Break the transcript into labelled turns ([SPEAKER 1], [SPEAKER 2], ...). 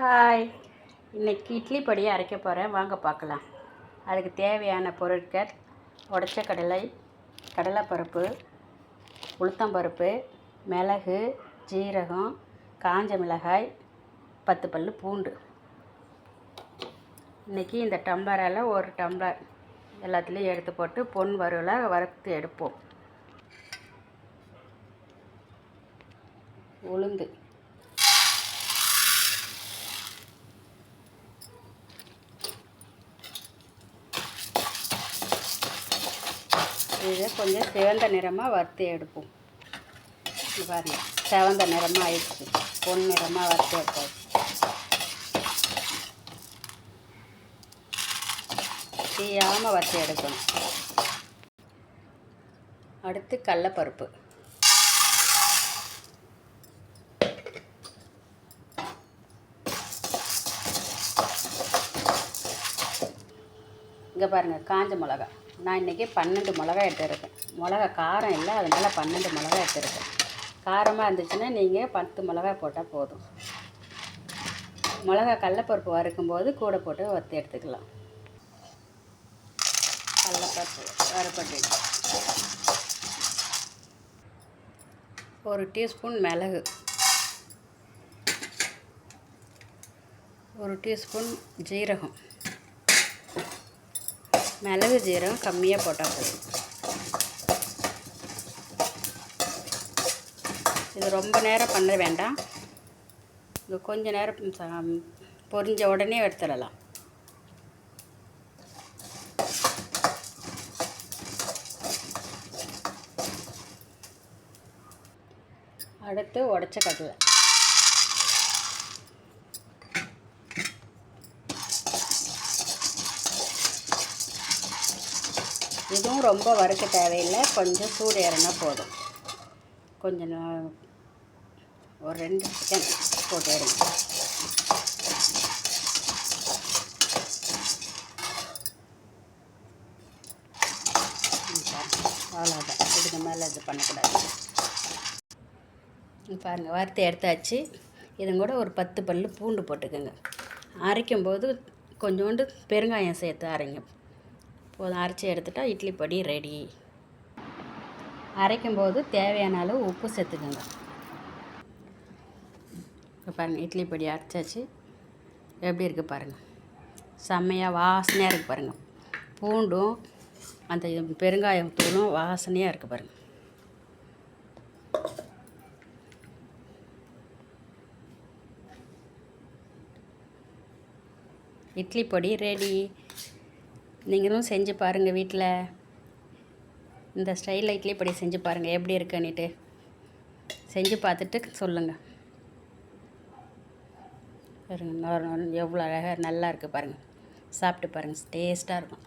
[SPEAKER 1] Hi, இன்றைக்கி இட்லி பொடியை அரைக்க போகிறேன், வாங்க பார்க்கலாம். அதுக்கு தேவையான பொருட்கள்: உடைச்ச கடலை, கடலைப்பருப்பு, உளுத்தம்பருப்பு, மிளகு, ஜீரகம், காஞ்ச மிளகாய், 10 பல் பூண்டு. இன்றைக்கி இந்த டம்ளரால் ஒரு டம்ளர் எல்லாத்துலேயும் எடுத்து போட்டு பொன் வறுவலாக வறுத்து எடுப்போம். உளுந்து, இதை கொஞ்சம் சிவந்த நிறமாக வறுத்து எடுப்போம். பாருங்க, சிவந்த நிறமாக ஆயிடுச்சு, பொன் நிறமாக வறுத்து எடுப்போம். தீயாமல் வறுத்து எடுக்கணும். அடுத்து கடலைப்பருப்பு, இங்கே பாருங்கள், காஞ்ச மிளகா. நான் இன்றைக்கி 12 மிளகா எடுத்துருக்கேன். மிளகா காரம் இல்லை, அதனால் 12 மிளகா எடுத்துருக்கேன். காரமாக இருந்துச்சுன்னா நீங்கள் 10 மிளகா போட்டால் போதும். மிளகா கடலைப்பருப்பு வறுக்கும்போது கூட போட்டு வறுத்து எடுத்துக்கலாம். கடலைப்பருப்பு வறுப்பட்டு 1 டீஸ்பூன் மிளகு, 1 டீஸ்பூன் ஜீரகம். மிளகு ஜீரகம் கம்மியாக போட்டால் போதும். இது ரொம்ப நேரம் பண்ண வேண்டாம், இது கொஞ்ச நேரம் பொரிஞ்ச உடனே எடுத்துடலாம். அடுத்து உடைச்ச கடலை, இதுவும் ரொம்ப வறுக்க தேவையில்லை, கொஞ்சம் சூடு ஏறினா போதும். கொஞ்சம் ஒரு 2 செகண்ட் போட்டு எடுங்க. அவ்வளோதான், இதுக்கு மேலே இது பண்ணக்கூடாது. பாருங்கள், வறுத்து எடுத்தாச்சு. இதுங்க கூட ஒரு 10 பல் பூண்டு போட்டுக்கோங்க. அரைக்கும்போது கொஞ்சோண்டு பெருங்காயம் சேர்த்து அரைங்க போதும். அரைச்சி எடுத்துட்டா இட்லி பொடி ரெடி. அரைக்கும்போது தேவையான அளவு உப்பு சேர்த்துக்கோங்க. இப்போ பாருங்கள், இட்லி பொடி அரைச்சாச்சு. எப்படி இருக்குது பாருங்கள், செம்மையாக வாசனையாக இருக்குது பாருங்கள். பூண்டும் அந்த பெருங்காயம் தூளும் வாசனையாக இருக்குது பாருங்கள். இட்லி பொடி ரெடி. நீங்களும் செஞ்சு பாருங்கள் வீட்டில். இந்த ஸ்டைலில் இட்லி பொடி செஞ்சு பாருங்கள், எப்படி இருக்குன்னுட்டு செஞ்சு பார்த்துட்டு சொல்லுங்கள். பாருங்கள், எவ்வளோ அழகாக நல்லா இருக்குது பாருங்கள். சாப்பிட்டு பாருங்கள், டேஸ்ட்டாக இருக்கும்.